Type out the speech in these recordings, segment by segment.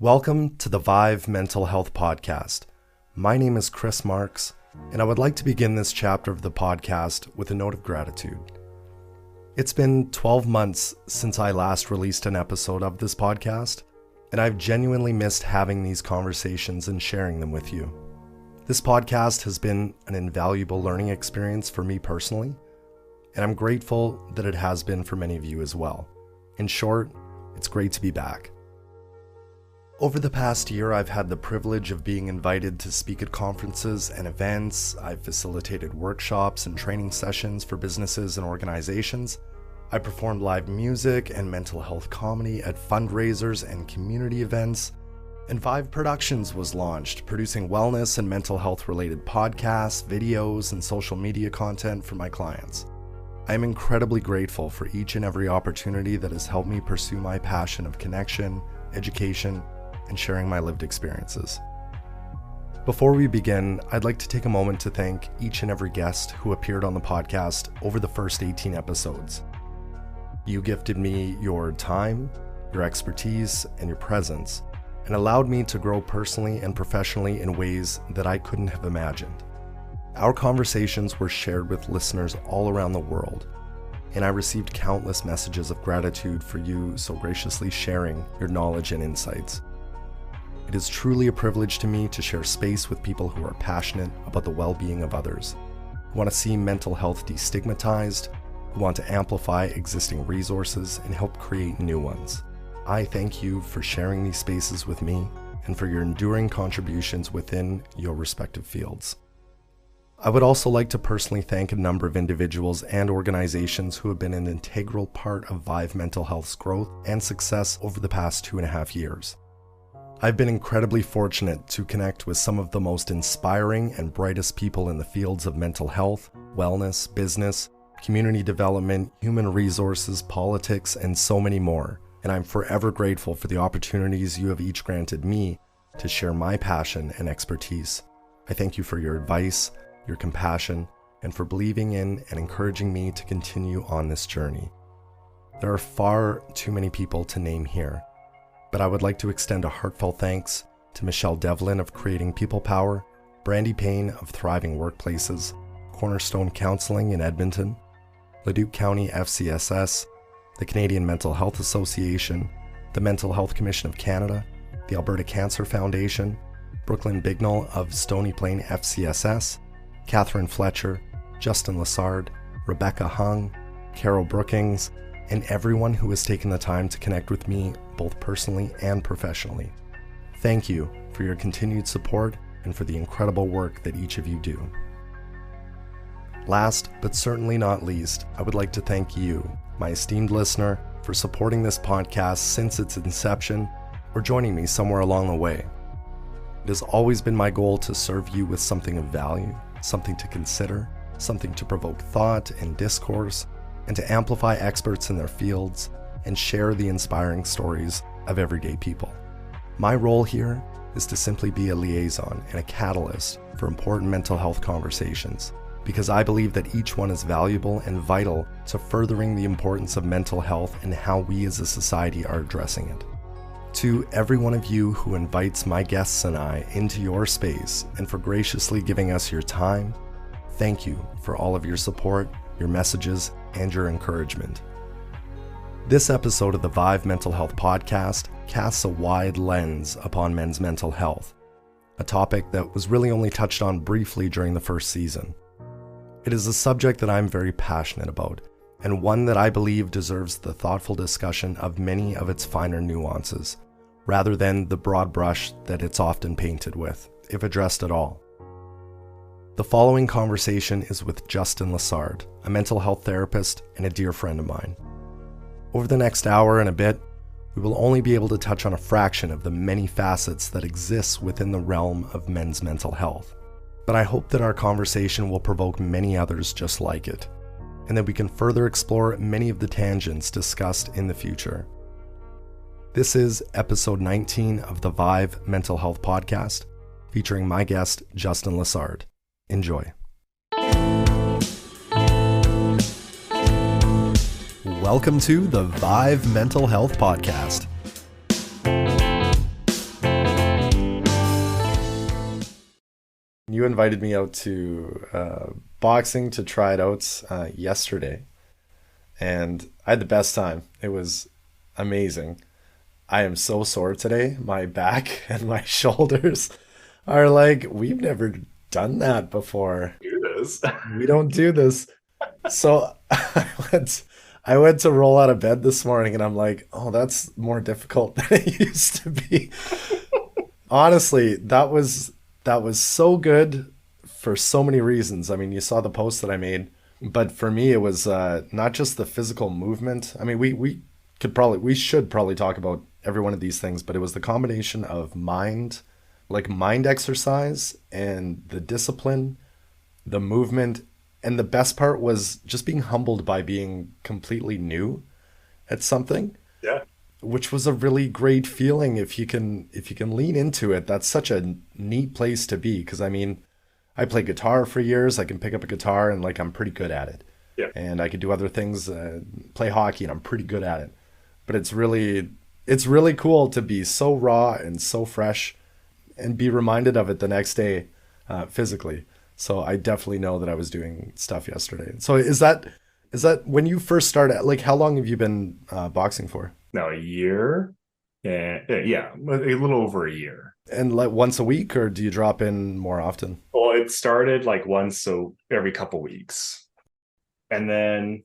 Welcome to the VIV Mental Health Podcast. My name is Kris and I would like to begin this chapter of the podcast with a note of gratitude. It's been 12 months since I last released an episode of this podcast, and I've genuinely missed having these conversations and sharing them with you. This podcast has been an invaluable learning experience for me personally, and I'm grateful that it has been for many of you as well. In short, it's great to be back. Over the past year, I've had the privilege of being invited to speak at conferences and events. I've facilitated workshops and training sessions for businesses and organizations. I performed live music and mental health comedy at fundraisers and community events. And VIV Productions was launched, producing wellness and mental health related podcasts, videos, and social media content for my clients. I am incredibly grateful for each and every opportunity that has helped me pursue my passion of connection, education, and sharing my lived experiences. Before we begin, I'd like to take a moment to thank each and every guest who appeared on the podcast over the first 18 episodes. You gifted me your time, your expertise, and your presence, and allowed me to grow personally and professionally in ways that I couldn't have imagined. Our conversations were shared with listeners all around the world, and I received countless messages of gratitude for you so graciously sharing your knowledge and insights. It is truly a privilege to me to share space with people who are passionate about the well-being of others, who want to see mental health destigmatized, who want to amplify existing resources and help create new ones. I thank you for sharing these spaces with me and for your enduring contributions within your respective fields. I would also like to personally thank a number of individuals and organizations who have been an integral part of VIV Mental Health's growth and success over the past 2.5 years. I've been incredibly fortunate to connect with some of the most inspiring and brightest people in the fields of mental health, wellness, business, community development, human resources, politics, and so many more. And I'm forever grateful for the opportunities you have each granted me to share my passion and expertise. I thank you for your advice, your compassion, and for believing in and encouraging me to continue on this journey. There are far too many people to name here, but I would like to extend a heartfelt thanks to Michelle Devlin of Creating People Power, Brandy Payne of Thriving Workplaces, Cornerstone Counseling in Edmonton, Leduc County FCSS, the Canadian Mental Health Association, the Mental Health Commission of Canada, the Alberta Cancer Foundation, Brooklyn Bignell of Stony Plain FCSS, Catherine Fletcher, Justin Lessard, Rebecca Hung, Carol Brookings, and everyone who has taken the time to connect with me both personally and professionally. Thank you for your continued support and for the incredible work that each of you do. Last, but certainly not least, I would like to thank you, my esteemed listener, for supporting this podcast since its inception or joining me somewhere along the way. It has always been my goal to serve you with something of value, something to consider, something to provoke thought and discourse, and to amplify experts in their fields and share the inspiring stories of everyday people. My role here is to simply be a liaison and a catalyst for important mental health conversations, because I believe that each one is valuable and vital to furthering the importance of mental health and how we as a society are addressing it. To every one of you who invites my guests and I into your space and for graciously giving us your time, thank you for all of your support, your messages, and your encouragement. This episode of the VIV Mental Health Podcast casts a wide lens upon men's mental health, a topic that was really only touched on briefly during the first season. It is a subject that I'm very passionate about, and one that I believe deserves the thoughtful discussion of many of its finer nuances, rather than the broad brush that it's often painted with, if addressed at all. The following conversation is with Justin Lessard, a mental health therapist and a dear friend of mine. Over the next hour and a bit, we will only be able to touch on a fraction of the many facets that exist within the realm of men's mental health. But I hope that our conversation will provoke many others just like it, and that we can further explore many of the tangents discussed in the future. This is episode 19 of the VIV Mental Health Podcast, featuring my guest, Justin Lessard. Enjoy. Welcome to the VIV Mental Health Podcast. You invited me out to boxing to try it out yesterday, and I had the best time. It was amazing. I am so sore today. My back and my shoulders are like, we've never done that before. Do this. We don't do this. So I went to roll out of bed this morning and I'm like, oh, that's more difficult than it used to be. Honestly, that was so good for so many reasons. I mean, you saw the post that I made, but for me, it was not just the physical movement. I mean, we should probably talk about every one of these things, but it was the combination of mind exercise and the discipline, the movement, and the best part was just being humbled by being completely new at something, Yeah. which was a really great feeling if you can lean into it. That's such a neat place to be because I mean, I played guitar for years. I can pick up a guitar and like I'm pretty good at it. Yeah. And I could do other things, play hockey and I'm pretty good at it. But it's really cool to be so raw and so fresh and be reminded of it the next day physically. So I definitely know that I was doing stuff yesterday. So is that when you first started? Like, how long have you been boxing for? Now a year. And yeah, a little over a year. And like once a week, or do you drop in more often? Well, it started like once, so every couple weeks. And then,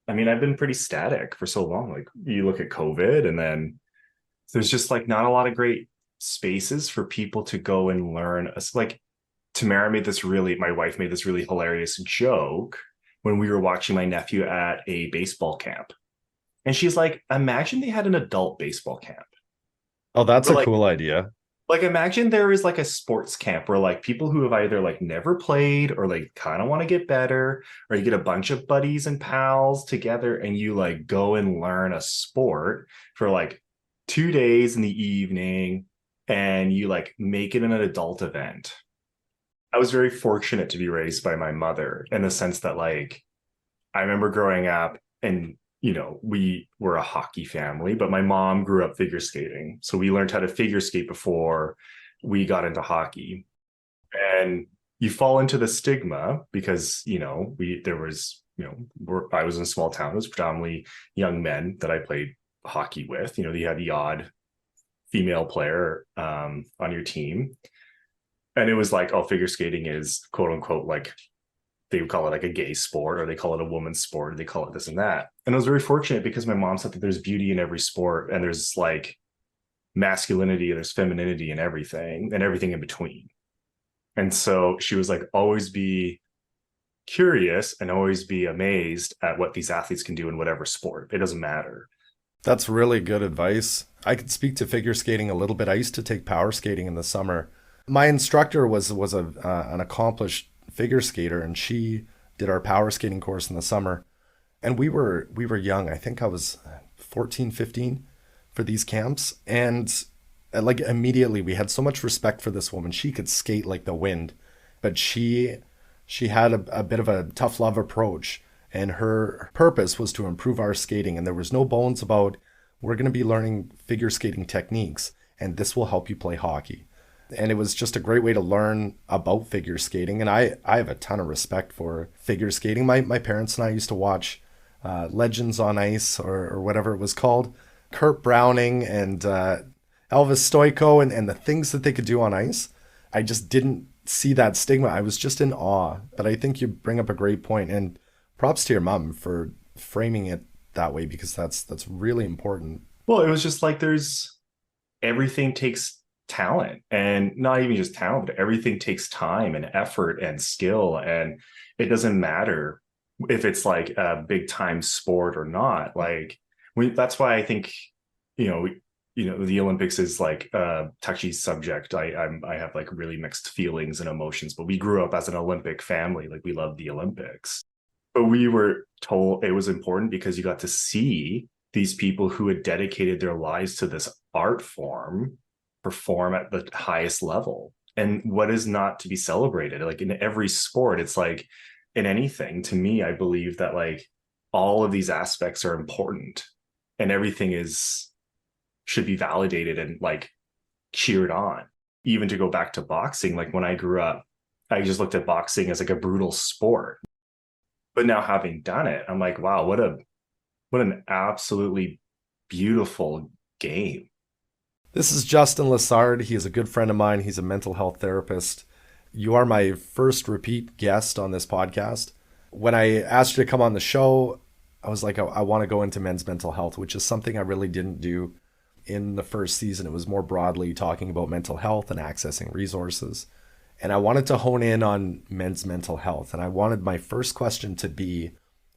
I mean, I've been pretty static for so long. Like you look at COVID, and then there's just like not a lot of great spaces for people to go and learn. Like my wife made this really hilarious joke when we were watching my nephew at a baseball camp. And she's like, imagine they had an adult baseball camp. Oh, that's But a cool idea. like imagine there is like a sports camp where like people who have either like never played or like kind of want to get better, or you get a bunch of buddies and pals together and you like go and learn a sport for like 2 days in the evening, and you like make it an adult event. I was very fortunate to be raised by my mother in the sense that like I remember growing up and we were a hockey family, but my mom grew up figure skating. So we learned how to figure skate before we got into hockey. And you fall into the stigma because, I was in a small town. It was predominantly young men that I played hockey with. You had the odd female player on your team. And it was like, oh, figure skating is quote unquote like they would call it like a gay sport, or they call it a woman's sport, or they call it this and that. And I was very fortunate because my mom said that there's beauty in every sport, and there's like masculinity, there's femininity in everything, and everything in between. And so she was like, always be curious and always be amazed at what these athletes can do in whatever sport. It doesn't matter. That's really good advice. I could speak to figure skating a little bit. I used to take power skating in the summer. My instructor was an accomplished figure skater, and she did our power skating course in the summer. And we were young. I think I was 14, 15 for these camps. And like immediately we had so much respect for this woman. She could skate like the wind, but she had a bit of a tough love approach, and her purpose was to improve our skating. And there was no bones about, we're going to be learning figure skating techniques, and this will help you play hockey. And it was just a great way to learn about figure skating. And I have a ton of respect for figure skating. My parents and I used to watch Legends on Ice, or whatever it was called. Kurt Browning and Elvis Stoiko, and the things that they could do on ice. I just didn't see that stigma. I was just in awe. But I think you bring up a great point. And props to your mom for framing it that way, because that's really important. Well, it was just like everything takes talent, and not even just talent, but everything takes time and effort and skill. And it doesn't matter if it's like a big time sport or not. Like that's why I think, the Olympics is like a touchy subject. I have like really mixed feelings and emotions, but we grew up as an Olympic family. Like we loved the Olympics, but we were told it was important because you got to see these people who had dedicated their lives to this art form perform at the highest level. And what is not to be celebrated? Like in every sport, it's like in anything, to me, I believe that like all of these aspects are important, and everything should be validated and like cheered on. Even to go back to boxing, like when I grew up, I just looked at boxing as like a brutal sport. But now having done it, I'm like, wow, what an absolutely beautiful game. This is Justin Lessard. He is a good friend of mine. He's a mental health therapist. You are my first repeat guest on this podcast. When I asked you to come on the show, I was like, I want to go into men's mental health, which is something I really didn't do in the first season. It was more broadly talking about mental health and accessing resources. And I wanted to hone in on men's mental health. And I wanted my first question to be,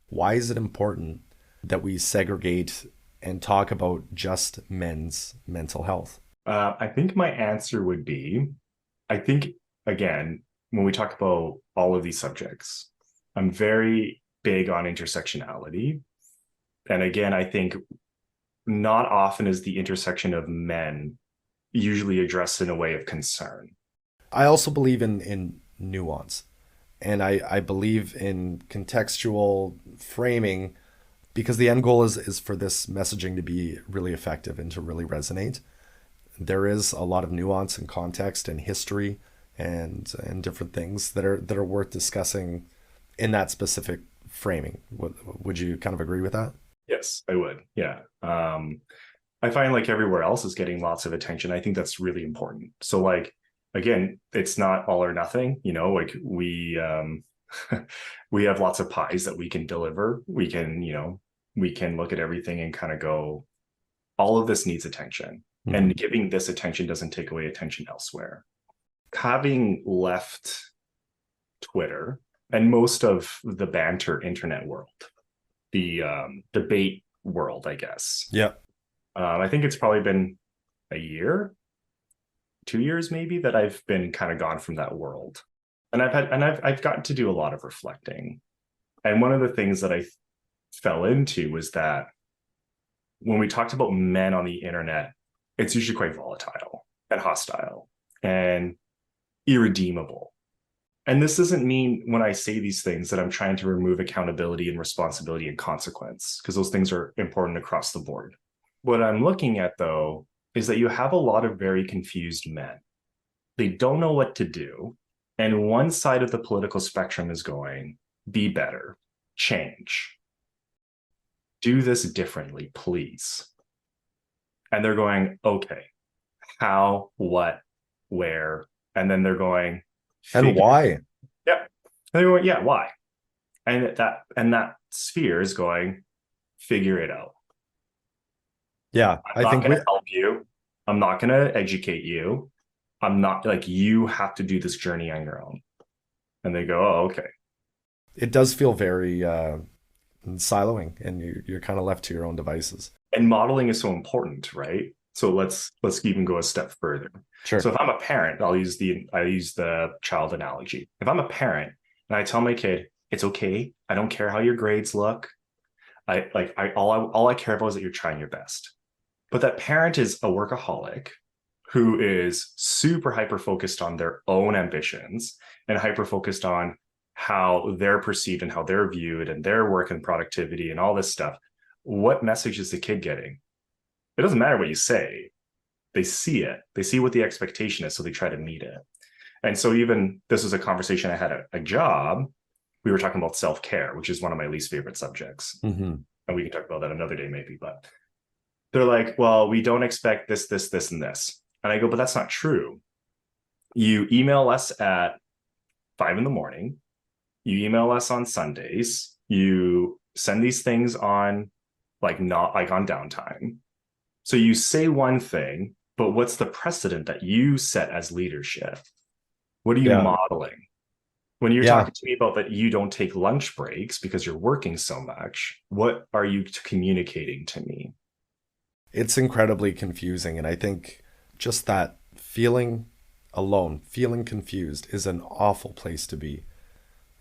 why is it important that we segregate and talk about just men's mental health? I think my answer would be, I think, again, when we talk about all of these subjects, I'm very big on intersectionality. And again, I think not often is the intersection of men usually addressed in a way of concern. I also believe in nuance, and I believe in contextual framing, because the end goal is for this messaging to be really effective and to really resonate. There is a lot of nuance and context and history and different things that are worth discussing in that specific framing. Would you kind of agree with that? Yes, I would. Yeah. I find like everywhere else is getting lots of attention. I think that's really important. So like, again, it's not all or nothing, like we we have lots of pies that we can deliver. We can look at everything and kind of go, all of this needs attention. Mm-hmm. And giving this attention doesn't take away attention elsewhere. Having left Twitter and most of the banter internet world, the debate world, I guess. Yeah. I think it's probably been a year, 2 years maybe, that I've been kind of gone from that world. And I've gotten to do a lot of reflecting. And one of the things that I fell into was that when we talked about men on the internet, it's usually quite volatile and hostile and irredeemable. And this doesn't mean when I say these things that I'm trying to remove accountability and responsibility and consequence, because those things are important across the board. What I'm looking at, though, is that you have a lot of very confused men. They don't know what to do. And one side of the political spectrum is going, be better, change, do this differently, please. And they're going, okay, how, what, where? And then they're going, and why? Yeah. And they're going, yeah, why? And that sphere is going, figure it out. Yeah, I'm not going to help you. I'm not going to educate you. I'm not like, you have to do this journey on your own. And they go, oh, okay. It does feel very siloing, and you're kind of left to your own devices. And modeling is so important, right? So let's even go a step further. Sure. So if I'm a parent, I use the child analogy. If I'm a parent and I tell my kid, it's okay, I don't care how your grades look. All I care about is that you're trying your best. But that parent is a workaholic who is super hyper focused on their own ambitions and hyper focused on how they're perceived and how they're viewed and their work and productivity and all this stuff. What message is the kid getting? It doesn't matter what you say. They see it. They see what the expectation is, so they try to meet it. And so even this was a conversation I had at a job. We were talking about self-care, which is one of my least favorite subjects. Mm-hmm. And we can talk about that another day maybe. But they're like, well, we don't expect this, this, this, and this. And I go, but that's not true. You email us at 5 a.m. You email us on Sundays. You send these things on not on downtime. So you say one thing, but what's the precedent that you set as leadership? What are you modeling? When you're talking to me about that you don't take lunch breaks because you're working so much, what are you communicating to me? It's incredibly confusing. And I think just that feeling alone, feeling confused is an awful place to be.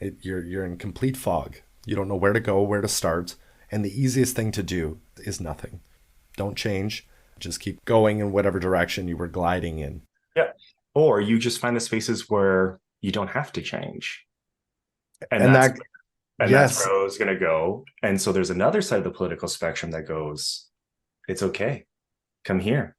You're in complete fog. You don't know where to go, where to start. And the easiest thing to do is nothing. Don't change. Just keep going in whatever direction you were gliding in. Yeah. Or you just find the spaces where you don't have to change. And that's where I was going to go. And so there's another side of the political spectrum that goes, it's okay. Come here.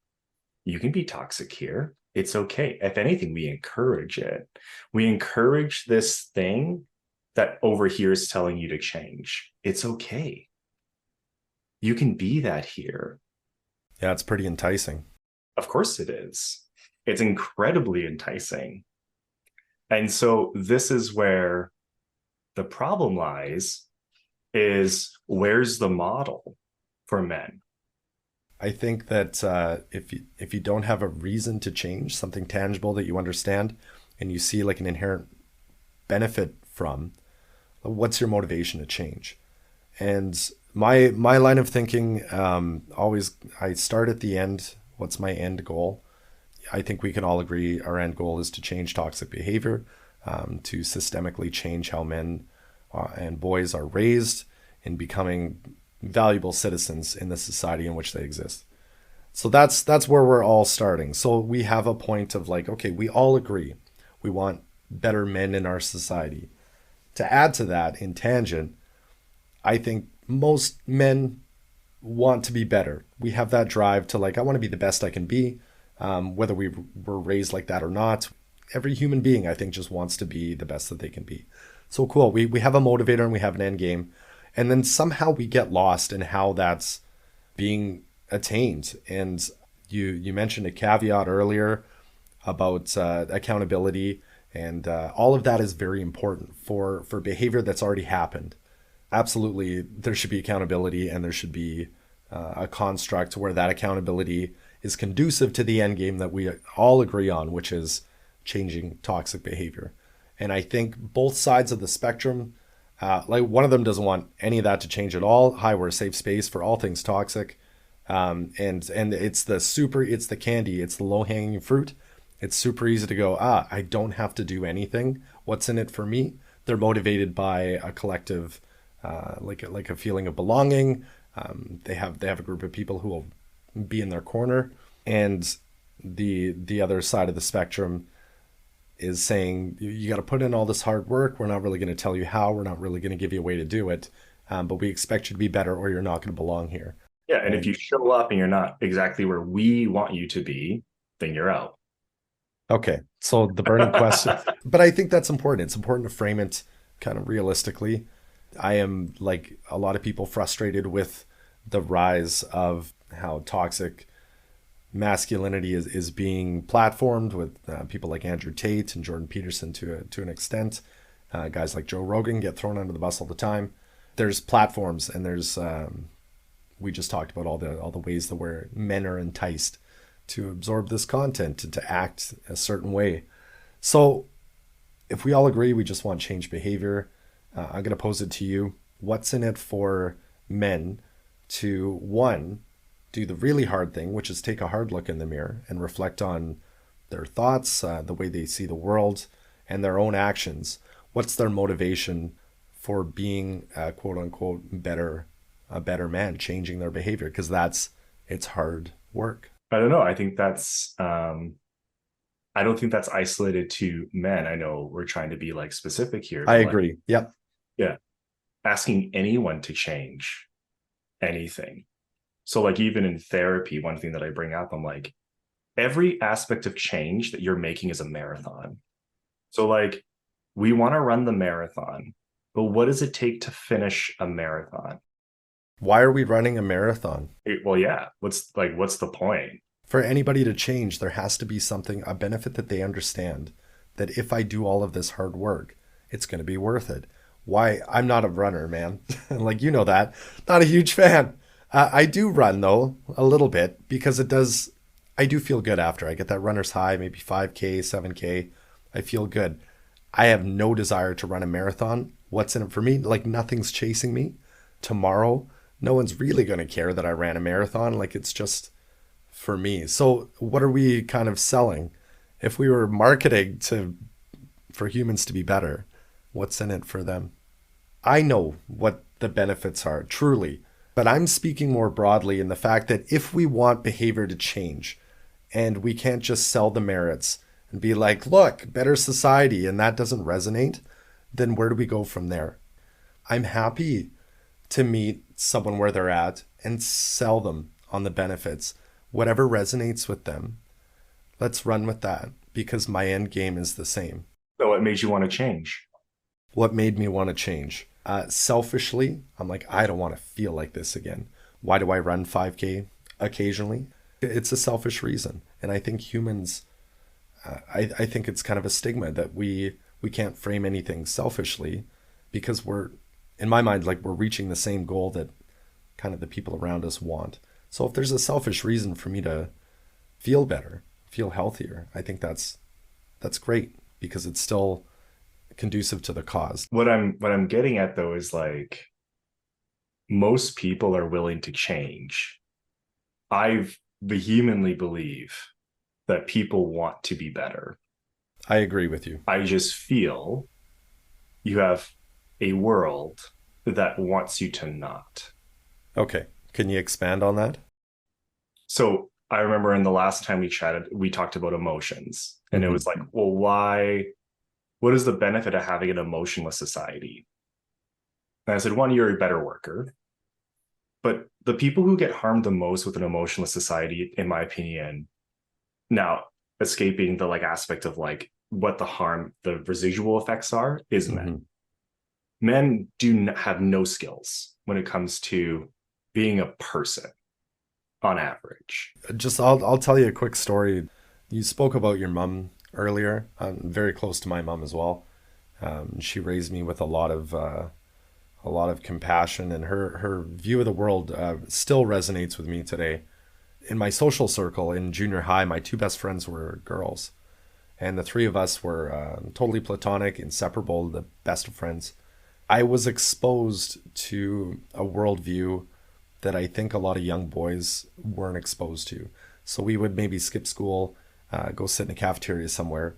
You can be toxic here. It's okay. If anything, we encourage it. We encourage this thing that over here is telling you to change. It's okay. You can be that here. Yeah, it's pretty enticing. Of course it is. It's incredibly enticing. And so this is where the problem lies, is where's the model for men? I think that if you don't have a reason to change, something tangible that you understand and you see like an inherent benefit from, what's your motivation to change? And my line of thinking, always, I start at the end. What's my end goal? I think we can all agree our end goal is to change toxic behavior, to systemically change how men and boys are raised in becoming valuable citizens in the society in which they exist. So that's where we're all starting. So we have a point of like, okay, we all agree we want better men in our society. To add to that, in tangent, I think most men want to be better. We have that drive to like, I want to be the best I can be, whether we were raised like that or not. Every human being, I think, just wants to be the best that they can be. So cool. We have a motivator and we have an end game. And then somehow we get lost in how that's being attained. And you mentioned a caveat earlier about accountability. And all of that is very important for behavior that's already happened. Absolutely, there should be accountability, and there should be a construct where that accountability is conducive to the end game that we all agree on, which is changing toxic behavior. And I think both sides of the spectrum, like one of them doesn't want any of that to change at all. Hi, we're a safe space for all things toxic. And it's the candy, it's the low hanging fruit. It's super easy to go, I don't have to do anything. What's in it for me? They're motivated by a collective, like a feeling of belonging. They have a group of people who will be in their corner. And the other side of the spectrum is saying, you got to put in all this hard work. We're not really going to tell you how. We're not really going to give you a way to do it. But we expect you to be better or you're not going to belong here. Yeah. And if you show up and you're not exactly where we want you to be, then you're out. Okay. So the burning question, but I think that's important. It's important to frame it kind of realistically. I am, like a lot of people, frustrated with the rise of how toxic masculinity is being platformed with people like Andrew Tate and Jordan Peterson to an extent. Guys like Joe Rogan get thrown under the bus all the time. There's platforms, and there's we just talked about all the ways that where men are enticed to absorb this content and to act a certain way. So if we all agree we just want change behavior, I'm going to pose it to you. What's in it for men to, one, do the really hard thing, which is take a hard look in the mirror and reflect on their thoughts, the way they see the world, and their own actions? What's their motivation for being a quote unquote a better man, changing their behavior? Because it's hard work. I don't know. I think that's I don't think that's isolated to men. I know we're trying to be like specific here. I agree. Like, yep. Yeah. Asking anyone to change anything. So like even in therapy, one thing that I bring up, I'm like, every aspect of change that you're making is a marathon. So like, we want to run the marathon, but what does it take to finish a marathon? Why are we running a marathon? Well, yeah. What's the point? For anybody to change, there has to be a benefit that they understand, that if I do all of this hard work, it's going to be worth it. Why? I'm not a runner, man. Like, you know that. Not a huge fan. I do run, though, a little bit, because I do feel good after. I get that runner's high, maybe 5K, 7K. I feel good. I have no desire to run a marathon. What's in it for me? Like, nothing's chasing me. Tomorrow, no one's really going to care that I ran a marathon. Like, it's just for me. So what are we kind of selling? If we were marketing for humans to be better, what's in it for them? I know what the benefits are, truly, but I'm speaking more broadly in the fact that if we want behavior to change, and we can't just sell the merits and be like, look, better society, and that doesn't resonate, then where do we go from there? I'm happy to meet someone where they're at and sell them on the benefits. Whatever resonates with them, Let's run with that because my end game is the same. So what made you want to change? What made me want to change? Selfishly, I'm like, I don't want to feel like this again. Why do I run 5K occasionally? It's a selfish reason. And I think humans, I think it's kind of a stigma that we can't frame anything selfishly because we're, in my mind, like we're reaching the same goal that kind of the people around us want. So if there's a selfish reason for me to feel better, feel healthier, I think that's great because it's still conducive to the cause. What I'm getting at though is like most people are willing to change. I vehemently believe that people want to be better. I agree with you. I just feel you have a world that wants you to not. Okay. Can you expand on that? So I remember in the last time we chatted, we talked about emotions. And it was like, well, what is the benefit of having an emotionless society? And I said, one, you're a better worker. But the people who get harmed the most with an emotionless society, in my opinion, now escaping the like aspect of like what the residual effects are, is men. Men have no skills when it comes to being a person on average. I'll tell you a quick story. You spoke about your mom earlier. I'm very close to my mom as well. She raised me with a lot of compassion, and her view of the world still resonates with me today. In my social circle in junior high, my two best friends were girls, and the three of us were totally platonic, inseparable, the best of friends. I was exposed to a worldview that I think a lot of young boys weren't exposed to. So we would maybe skip school, go sit in a cafeteria somewhere,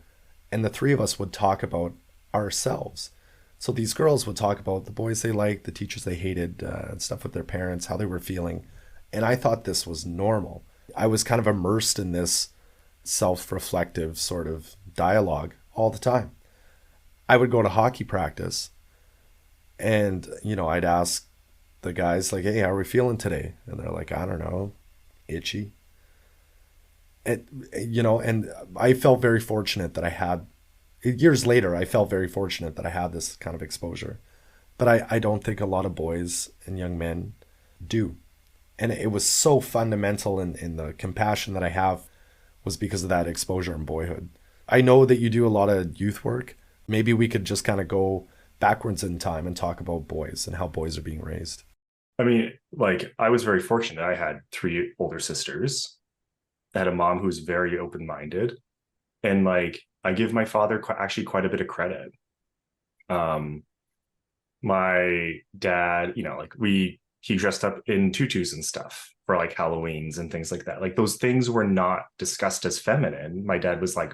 and the three of us would talk about ourselves. So these girls would talk about the boys they liked, the teachers they hated, and stuff with their parents, how they were feeling. And I thought this was normal. I was kind of immersed in this self-reflective sort of dialogue all the time. I would go to hockey practice and, I'd ask the guys like, hey, how are we feeling today? And they're like, I don't know, itchy. And I felt very fortunate that years later, I felt very fortunate that I had this kind of exposure. But I don't think a lot of boys and young men do. And it was so fundamental in the compassion that I have was because of that exposure in boyhood. I know that you do a lot of youth work. Maybe we could just kind of go backwards in time and talk about boys and how boys are being raised. I mean, like, I was very fortunate. I had three older sisters. I had a mom who's very open-minded. And, like, I give my father actually quite a bit of credit. My dad, he dressed up in tutus and stuff for, like, Halloweens and things like that. Like, those things were not discussed as feminine. My dad was like,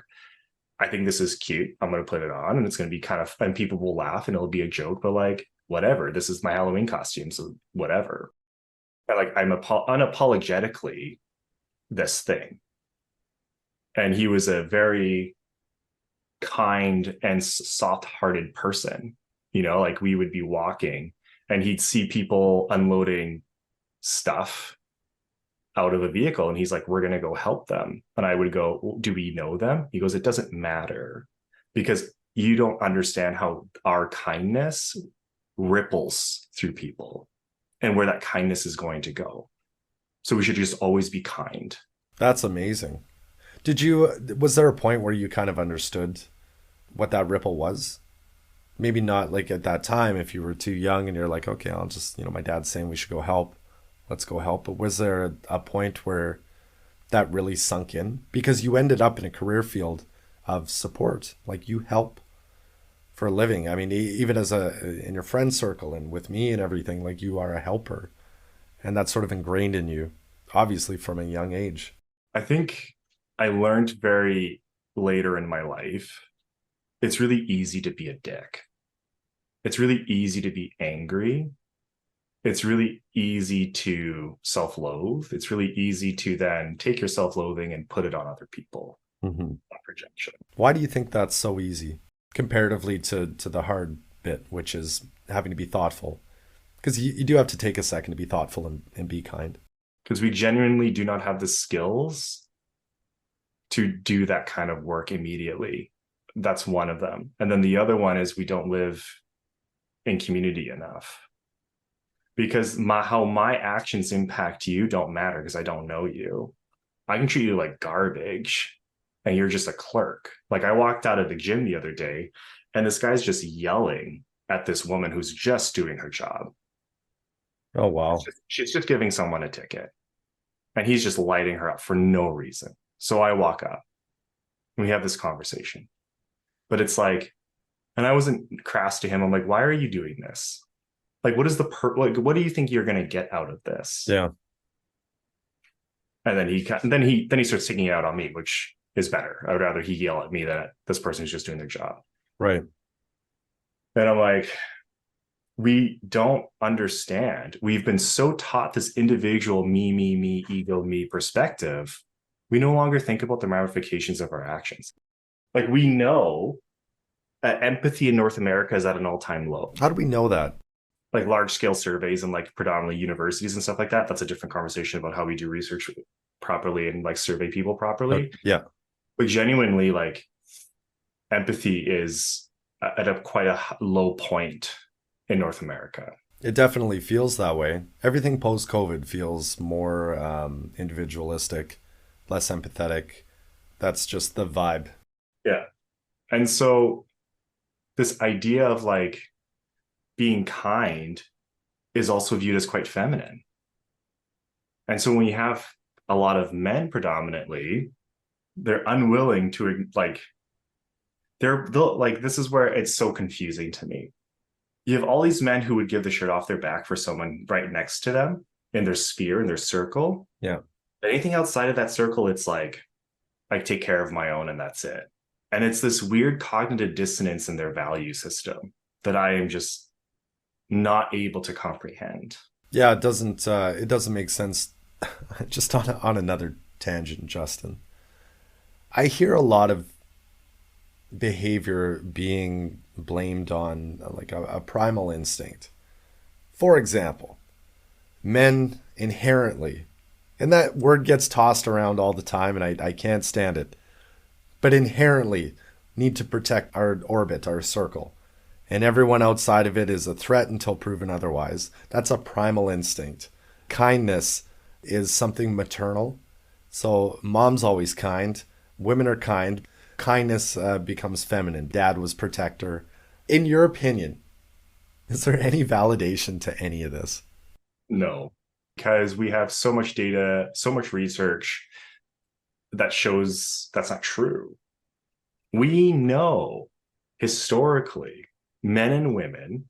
I think this is cute. I'm going to put it on and it's going to be kind of, and people will laugh and it'll be a joke, but like, whatever, this is my Halloween costume, so whatever. And like, I'm unapologetically this thing. And he was a very kind and soft-hearted person. Like we would be walking and he'd see people unloading stuff out of a vehicle and he's like, we're going to go help them. And I would go, well, do we know them? He goes, it doesn't matter because you don't understand how our kindness ripples through people and where that kindness is going to go. So we should just always be kind. That's amazing. Was there a point where you kind of understood what that ripple was? Maybe not like at that time if you were too young and you're like, okay, I'll just, my dad's saying we should go help. Let's go help. But was there a point where that really sunk in? Because you ended up in a career field of support. Like you help for a living. I mean, even in your friend circle and with me and everything, like you are a helper. And that's sort of ingrained in you, obviously from a young age. I think I learned very later in my life, it's really easy to be a dick. It's really easy to be angry. It's really easy to self-loathe. It's really easy to then take your self-loathing and put it on other people. On projection. Why do you think that's so easy comparatively to the hard bit, which is having to be thoughtful? Because you do have to take a second to be thoughtful and be kind. Because we genuinely do not have the skills to do that kind of work immediately. That's one of them. And then the other one is we don't live in community enough, because how my actions impact you don't matter, because I don't know you. I can treat you like garbage and you're just a clerk. Like, I walked out of the gym the other day and this guy's just yelling at this woman who's just doing her job. Oh, wow. She's just giving someone a ticket and he's just lighting her up for no reason. So I walk up and we have this conversation, but it's like, and I wasn't crass to him. I'm like, why are you doing this? Like, what is like, what do you think you're going to get out of this? Yeah. And then he starts taking it out on me, which is better. I would rather he yell at me than this person who's just doing their job. Right. And I'm like, we don't understand. We've been so taught this individual me, ego, me perspective. We no longer think about the ramifications of our actions. Like, we know that empathy in North America is at an all-time low. How do we know that? Like, large-scale surveys and like predominantly universities and stuff like that. That's a different conversation about how we do research properly and like survey people properly. Yeah. But genuinely, like, empathy is at quite a low point in North America. It definitely feels that way. Everything post-COVID feels more individualistic, less empathetic. That's just the vibe. Yeah. And so this idea of like being kind is also viewed as quite feminine. And so when you have a lot of men predominantly, they're unwilling to like, they'll like, this is where it's so confusing to me. You have all these men who would give the shirt off their back for someone right next to them in their sphere, in their circle. Yeah. Anything outside of that circle, it's like, I take care of my own and that's it. And it's this weird cognitive dissonance in their value system that I am just not able to comprehend. Yeah, it doesn't make sense. Just on another tangent, Justin, I hear a lot of behavior being blamed on like a primal instinct. For example, men inherently, and that word gets tossed around all the time and I can't stand it, but inherently need to protect our orbit, our circle, and everyone outside of it is a threat until proven otherwise. That's a primal instinct. Kindness is something maternal. So mom's always kind, women are kind. Kindness becomes feminine. Dad was protector. In your opinion, is there any validation to any of this? No, because we have so much data, so much research that shows that's not true. We know historically men and women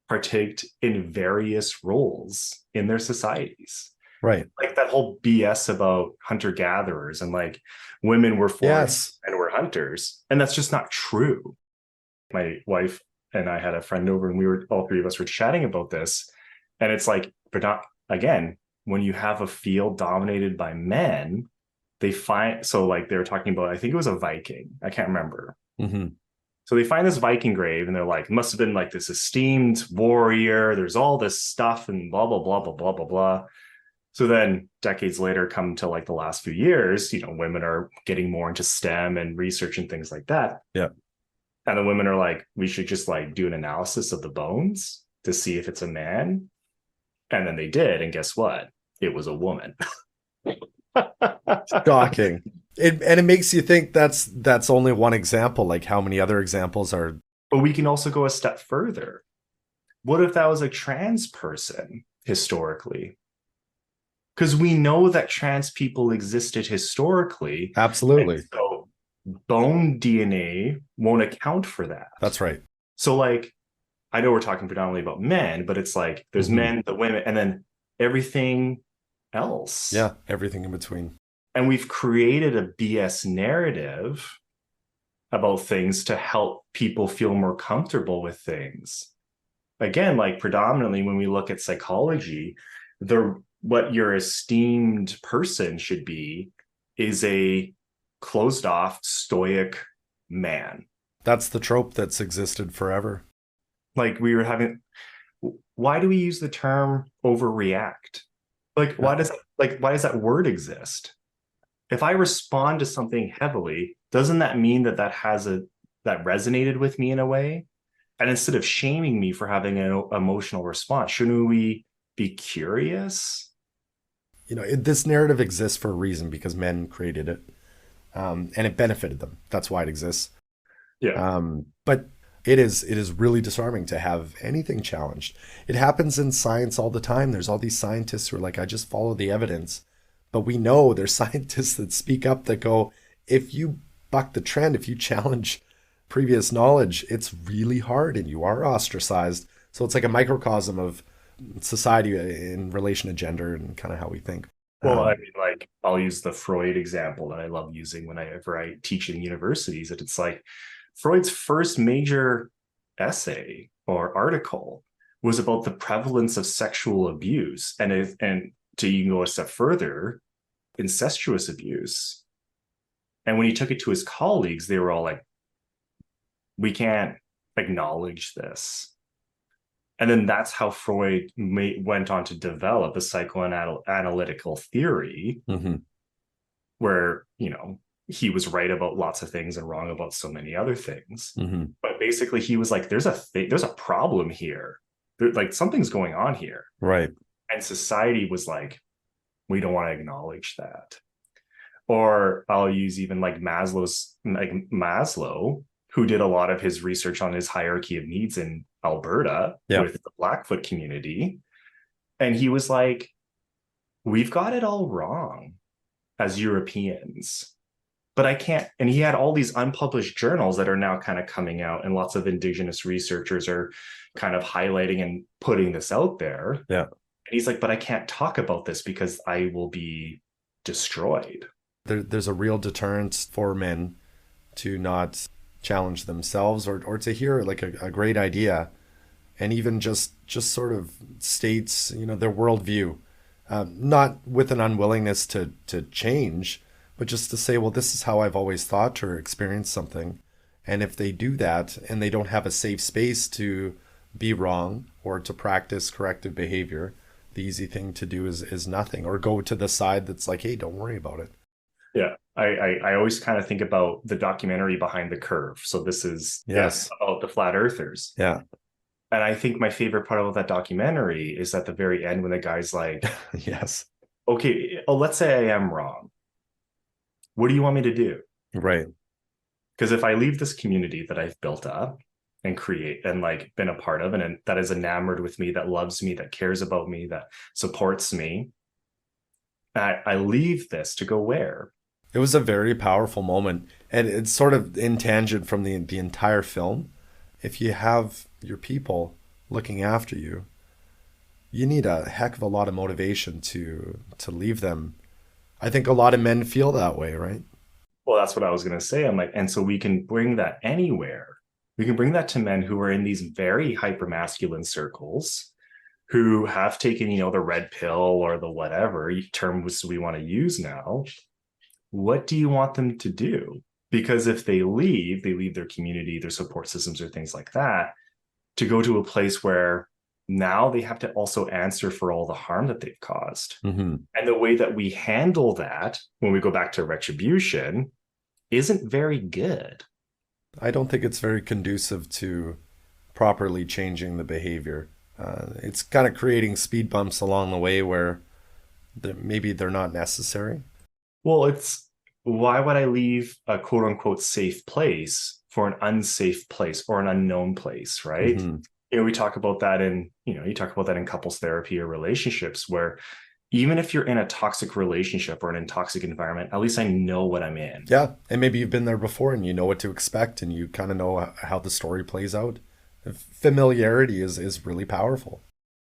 partaked in various roles in their societies. Right. Like that whole BS about hunter-gatherers and like women were forests and were hunters. And that's just not true. My wife and I had a friend over and all three of us were chatting about this. And it's like, again, when you have a field dominated by men, they were talking about, I think it was a Viking. I can't remember. Mm-hmm. So they find this Viking grave and they're like, must have been like this esteemed warrior. There's all this stuff and blah, blah, blah, blah, blah, blah, blah. So then decades later, come to like the last few years, women are getting more into STEM and research and things like that. Yeah. And the women are like, we should just like do an analysis of the bones to see if it's a man. And then they did. And guess what? It was a woman. Shocking. It makes you think that's only one example. Like, how many other examples are? But we can also go a step further. What if that was a trans person historically? Because we know that trans people existed historically. Absolutely. So bone DNA won't account for that. That's right. So like, I know we're talking predominantly about men, but it's like there's men, the women, and then everything else. Yeah, everything in between. And we've created a BS narrative about things to help people feel more comfortable with things. Again, like predominantly when we look at psychology, what your esteemed person should be is a closed off, stoic man. That's the trope that's existed forever. Like why do we use the term overreact? Like, why does that word exist? if I respond to something heavily, doesn't that mean that that resonated with me in a way? And instead of shaming me for having an emotional response, shouldn't we be curious? This narrative exists for a reason because men created it, and it benefited them. That's why it exists. Yeah. But it is really disarming to have anything challenged. It happens in science all the time. There's all these scientists who are like, I just follow the evidence. But we know there's scientists that speak up that go, if you buck the trend, if you challenge previous knowledge, it's really hard and you are ostracized. So it's like a microcosm of society in relation to gender and kind of how we think. Well, I mean, like, I'll use the Freud example that I love using whenever I teach in universities. That it's like Freud's first major essay or article was about the prevalence of sexual abuse, and to you can go a step further, incestuous abuse. And when he took it to his colleagues, they were all like, we can't acknowledge this. And then that's how Freud went on to develop a psychoanalytical theory, where, he was right about lots of things and wrong about so many other things. But basically he was like, there's a problem here. Like, something's going on here. Right. And society was like, we don't want to acknowledge that. Or I'll use even like Maslow, who did a lot of his research on his hierarchy of needs in Alberta with the Blackfoot community. And he was like, we've got it all wrong as Europeans. But I can't, and he had all these unpublished journals that are now kind of coming out, and lots of Indigenous researchers are kind of highlighting and putting this out there. Yeah. And he's like, but I can't talk about this because I will be destroyed. There's a real deterrent for men to not challenge themselves or to hear like a great idea and even just sort of states, their worldview, not with an unwillingness to change, but just to say, well, this is how I've always thought or experienced something. And if they do that and they don't have a safe space to be wrong or to practice corrective behavior, the easy thing to do is nothing, or go to the side that's like, hey, don't worry about it. Yeah. I always kind of think about the documentary Behind the Curve. So this is about the flat earthers. Yeah. And I think my favorite part about that documentary is at the very end when the guy's like, yes, okay, let's say I am wrong. What do you want me to do? Right. Because if I leave this community that I've built up and create and like been a part of, and that is enamored with me, that loves me, that cares about me, that supports me, I leave this to go where? It was a very powerful moment, and it's sort of in tangent from the entire film. If you have your people looking after you, you need a heck of a lot of motivation to leave them. I think a lot of men feel that way, right? Well, that's what I was going to say. I'm like, and so we can bring that anywhere. We can bring that to men who are in these very hypermasculine circles, who have taken, the red pill or the whatever terms we want to use now. What do you want them to do? Because if they leave their community, their support systems, or things like that, to go to a place where now they have to also answer for all the harm that they've caused. And the way that we handle that when we go back to retribution isn't very good. I don't think it's very conducive to properly changing the behavior. It's kind of creating speed bumps along the way where maybe they're not necessary. Well, it's, why would I leave a quote unquote safe place for an unsafe place or an unknown place, right? We talk about that in, you talk about that in couples therapy or relationships, where even if you're in a toxic relationship or an toxic environment, at least I know what I'm in. Yeah. And maybe you've been there before and you know what to expect and you kind of know how the story plays out. Familiarity is really powerful.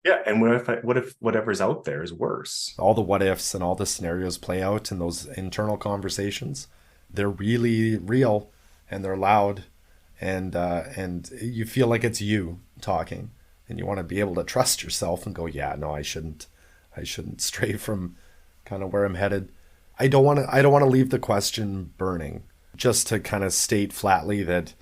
Yeah. And what if whatever's out there is worse? All the what ifs and all the scenarios play out in those internal conversations. They're really real and they're loud, and you feel like it's you talking, and you want to be able to trust yourself and go, yeah, no, I shouldn't stray from kind of where I'm headed. I don't want to leave the question burning, just to kind of state flatly that,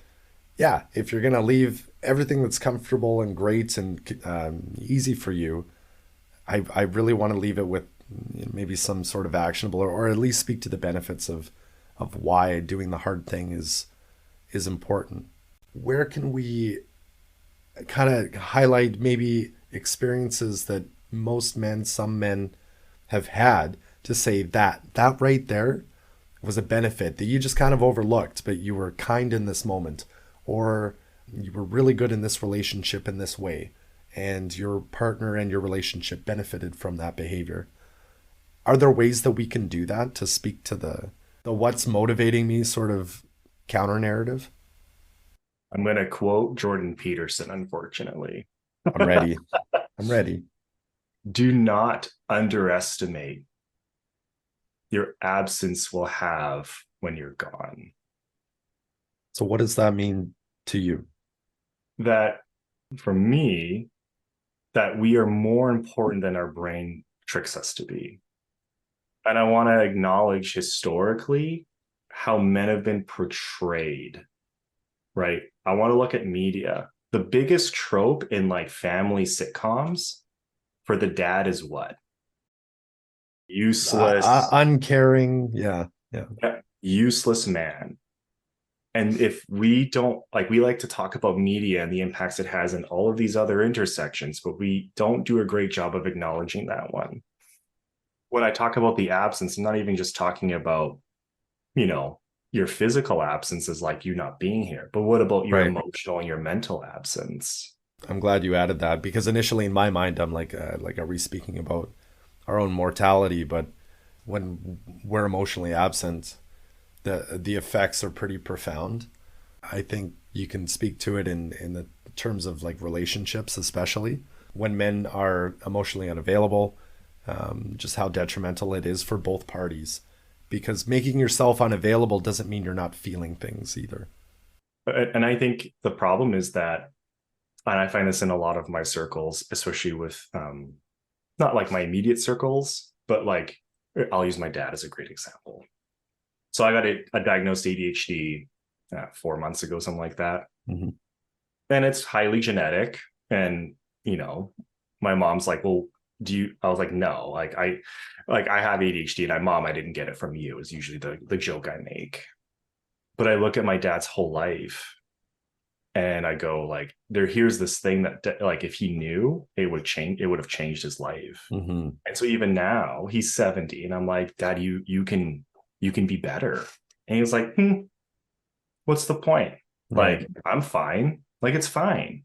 yeah, if you're going to leave everything that's comfortable and great and easy for you, I really want to leave it with maybe some sort of actionable, or at least speak to the benefits of why doing the hard thing is important. Where can we kind of highlight maybe experiences that some men have had to say that right there was a benefit that you just kind of overlooked, but you were kind in this moment, or you were really good in this relationship in this way, and your partner and your relationship benefited from that behavior? Are there ways that we can do that to speak to the what's motivating me sort of counter narrative? I'm going to quote Jordan Peterson, unfortunately. I'm ready. I'm ready. Do not underestimate your absence will have when you're gone. So what does that mean to you? That for me, that we are more important than our brain tricks us to be. And I want to acknowledge historically how men have been portrayed, right? I want to look at media. The biggest trope in like family sitcoms for the dad is what? Useless, uncaring. Yeah. useless man. And if we don't, like, we like to talk about media and the impacts it has in all of these other intersections, but we don't do a great job of acknowledging that one. When I talk about the absence, I'm not even just talking about, your physical absence is like you not being here, but what about your emotional and your mental absence? I'm glad you added that, because initially in my mind, I'm like, are we speaking about our own mortality? But when we're emotionally absent, the effects are pretty profound. I think you can speak to it in the terms of like relationships, especially when men are emotionally unavailable, just how detrimental it is for both parties. Because making yourself unavailable doesn't mean you're not feeling things either. And I think the problem is that, and I find this in a lot of my circles, especially with not like my immediate circles, but like I'll use my dad as a great example. So I got a diagnosed ADHD 4 months ago, something like that. Mm-hmm. And it's highly genetic. And, my mom's like, well, I was like, no, like I have ADHD and I didn't get it from you is usually the joke I make. But I look at my dad's whole life and I go like, here's this thing that like, if he knew, it would have changed his life. Mm-hmm. And so even now he's 70 and I'm like, Dad, you can be better. And he was like, what's the point? Right. Like, I'm fine. Like, it's fine.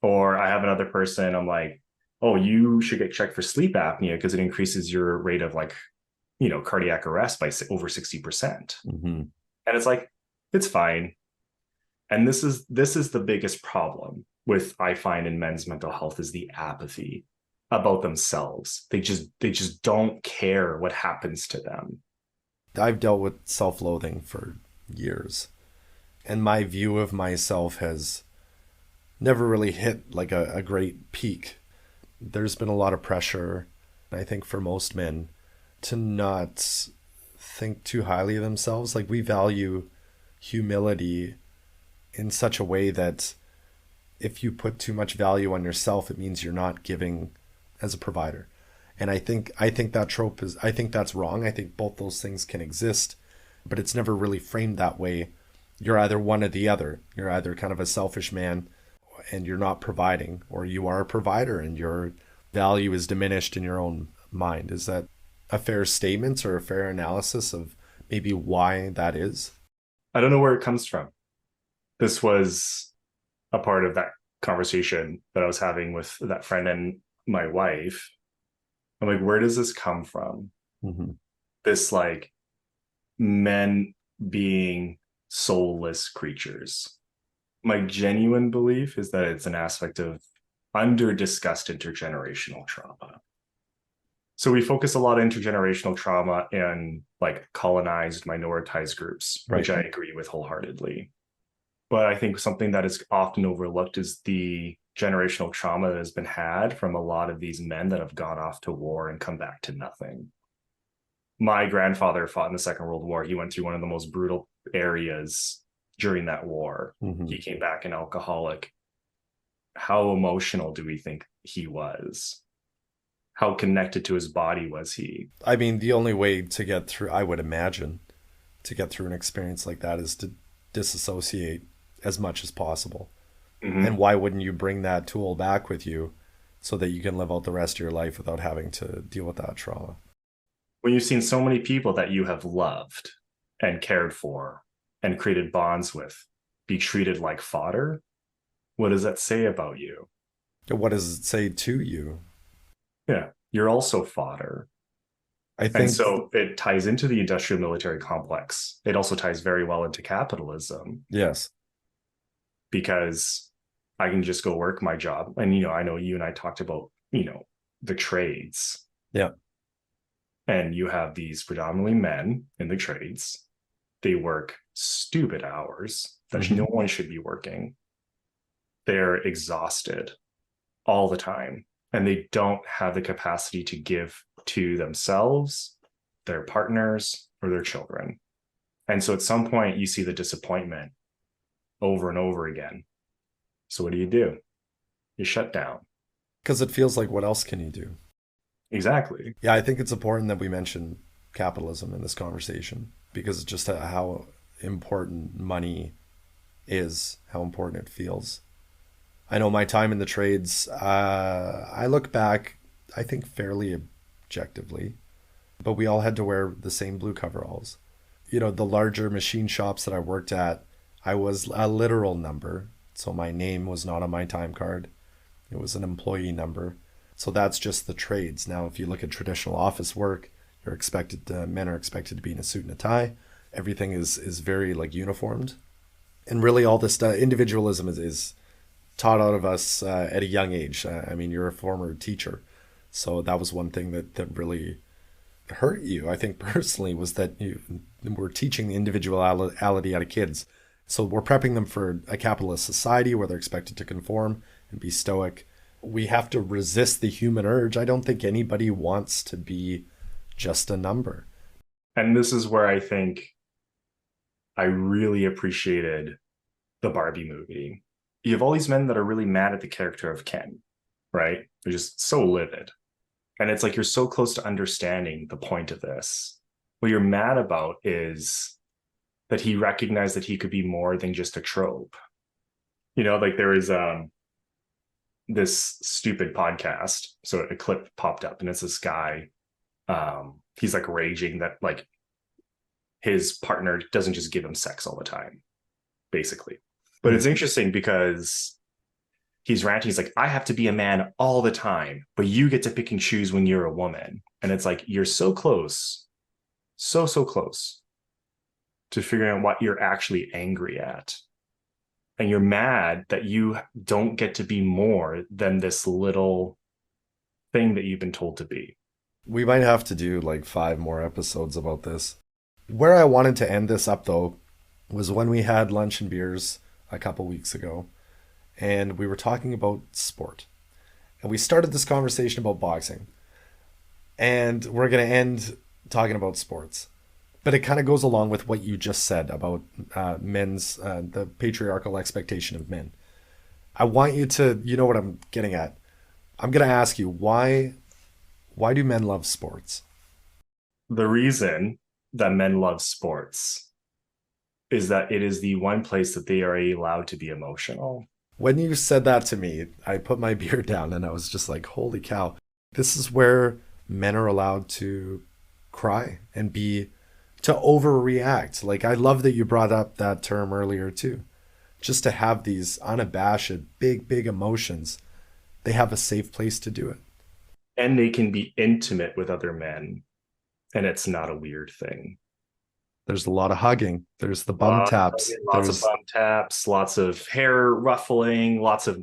Or I have another person, I'm like, oh, you should get checked for sleep apnea because it increases your rate of like, cardiac arrest by over 60%. Mm-hmm. And it's like, it's fine. And this is the biggest problem with, I find, in men's mental health, is the apathy about themselves. They just don't care what happens to them. I've dealt with self-loathing for years, and my view of myself has never really hit like a great peak. There's been a lot of pressure, I think, for most men to not think too highly of themselves. Like, we value humility in such a way that if you put too much value on yourself, it means you're not giving as a provider. And I think that trope I think that's wrong. I think both those things can exist, but it's never really framed that way. You're either one or the other. You're either kind of a selfish man and you're not providing, or you are a provider and your value is diminished in your own mind. Is that a fair statement or a fair analysis of maybe why that is? I don't know where it comes from. This was a part of that conversation that I was having with that friend and my wife. I'm like, where does this come from? Mm-hmm. This like men being soulless creatures. My genuine belief is that it's an aspect of under-discussed intergenerational trauma. So we focus a lot of intergenerational trauma in like colonized, minoritized groups, which I agree with wholeheartedly. But I think something that is often overlooked is the generational trauma that has been had from a lot of these men that have gone off to war and come back to nothing. My grandfather fought in the Second World War. He went through one of the most brutal areas during that war. Mm-hmm. He came back an alcoholic. How emotional do we think he was? How connected to his body was he? I mean, the only way to get through, I would imagine, to get through an experience like that is to disassociate as much as possible. And Mm-hmm. why wouldn't you bring that tool back with you so that you can live out the rest of your life without having to deal with that trauma? When you've seen so many people that you have loved and cared for and created bonds with be treated like fodder, what does that say about you? What does it say to you? Yeah, you're also fodder. I And think, so it ties into the industrial military complex. It also ties very well into capitalism yes. because I can just go work my job. And, I know you and I talked about, the trades. Yeah. And you have these predominantly men in the trades. They work stupid hours that no one should be working. They're exhausted all the time. And they don't have the capacity to give to themselves, their partners, or their children. And so at some point, you see the disappointment over and over again. So what do? You shut down. Because it feels like, what else can you do? Exactly. Yeah, I think it's important that we mention capitalism in this conversation because it's just how important money is, how important it feels. I know my time in the trades, I look back, I think fairly objectively, but we all had to wear the same blue coveralls. The larger machine shops that I worked at, I was a literal number. So my name was not on my time card. It was an employee number. So that's just the trades. Now, if you look at traditional office work, men are expected to be in a suit and a tie. Everything is very like uniformed. And really all this individualism is taught out of us at a young age. I mean, you're a former teacher. So that was one thing that really hurt you, I think personally, was that you were teaching the individuality out of kids. So we're prepping them for a capitalist society where they're expected to conform and be stoic. We have to resist the human urge. I don't think anybody wants to be just a number. And this is where I think I really appreciated the Barbie movie. You have all these men that are really mad at the character of Ken, right? They're just so livid. And it's like you're so close to understanding the point of this. What you're mad about is that he recognized that he could be more than just a trope. Like there is this stupid podcast. So a clip popped up and it's this guy. He's like raging that like his partner doesn't just give him sex all the time, basically. But it's interesting because he's ranting. He's like, I have to be a man all the time, but you get to pick and choose when you're a woman. And it's like, you're so close, so close to figuring out what you're actually angry at. And you're mad that you don't get to be more than this little thing that you've been told to be. We might have to do like 5 more episodes about this. Where I wanted to end this up, though, was when we had lunch and beers a couple weeks ago, and we were talking about sport. And we started this conversation about boxing. And we're going to end talking about sports. But it kind of goes along with what you just said about the patriarchal expectation of men. I want you to, you know what I'm getting at. I'm going to ask you, why do men love sports? The reason that men love sports is that it is the one place that they are allowed to be emotional. When you said that to me, I put my beer down and I was just like, holy cow. This is where men are allowed to cry and to overreact. Like, I love that you brought up that term earlier too. Just to have these unabashed, big emotions. They have a safe place to do it. And they can be intimate with other men. And it's not a weird thing. There's a lot of hugging. There's the bum taps. Lots of bum taps, lots of hair ruffling, lots of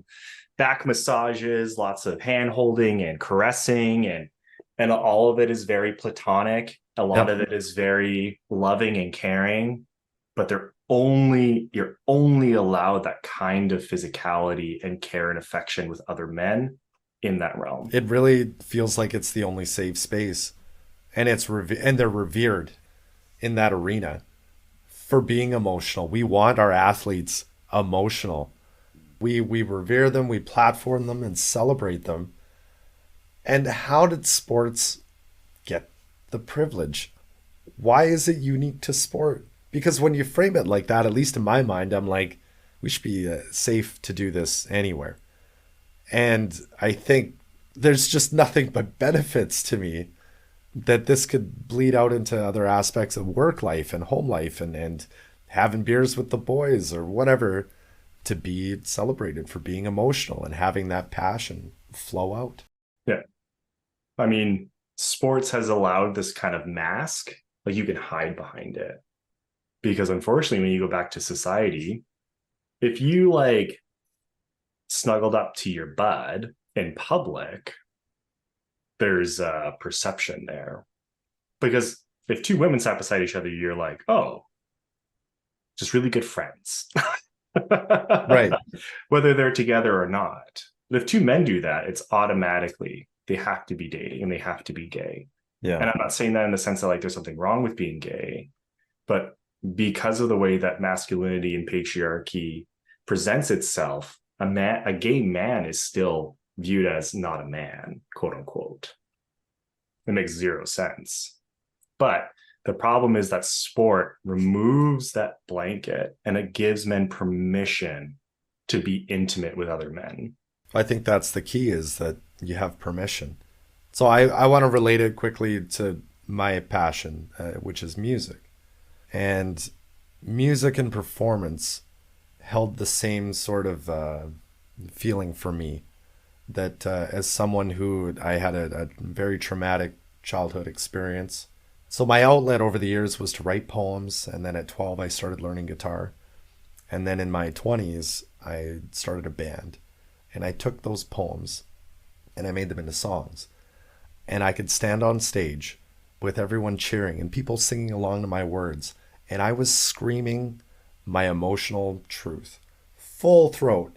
back massages, lots of hand holding and caressing, and all of it is very platonic. A lot of it is very loving and caring, but you're only allowed that kind of physicality and care and affection with other men in that realm. It really feels like it's the only safe space, and they're revered in that arena for being emotional. We want our athletes emotional. We revere them, we platform them and celebrate them. And how did sports get the privilege? Why is it unique to sport? Because when you frame it like that, at least in my mind, I'm like, we should be safe to do this anywhere. And I think there's just nothing but benefits to me that this could bleed out into other aspects of work life and home life and having beers with the boys or whatever, to be celebrated for being emotional and having that passion flow out. Yeah. I mean, sports has allowed this kind of mask, like you can hide behind it. Because unfortunately, when you go back to society, if you like snuggled up to your bud in public, there's a perception there. Because if two women sat beside each other, you're like, oh, just really good friends. Right. Whether they're together or not. But if two men do that, it's automatically they have to be dating and they have to be gay. Yeah. And I'm not saying that in the sense that like there's something wrong with being gay, but because of the way that masculinity and patriarchy presents itself, a gay man is still viewed as not a man, quote unquote. It makes zero sense. But the problem is that sport removes that blanket and it gives men permission to be intimate with other men. I think that's the key, is that you have permission. So I want to relate it quickly to my passion, which is music. And music and performance held the same sort of feeling for me, that as someone who I had a very traumatic childhood experience. So my outlet over the years was to write poems. And then at 12, I started learning guitar. And then in my 20s, I started a band. And I took those poems and I made them into songs. And I could stand on stage with everyone cheering and people singing along to my words. And I was screaming my emotional truth, full throat.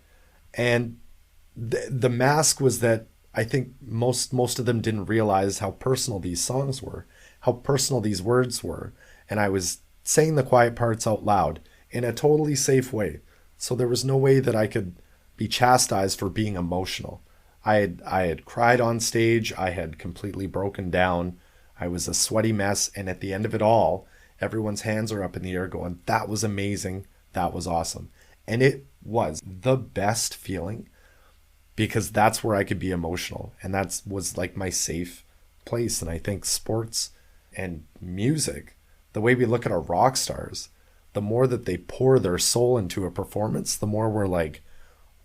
And the mask was that I think most of them didn't realize how personal these songs were, how personal these words were. And I was saying the quiet parts out loud in a totally safe way. So there was no way that I could be chastised for being emotional. I had cried on stage. I had completely broken down. I was a sweaty mess. And at the end of it all, everyone's hands are up in the air going, that was amazing. That was awesome. And it was the best feeling, because that's where I could be emotional. And that was like my safe place. And I think sports and music, the way we look at our rock stars, the more that they pour their soul into a performance, the more we're like,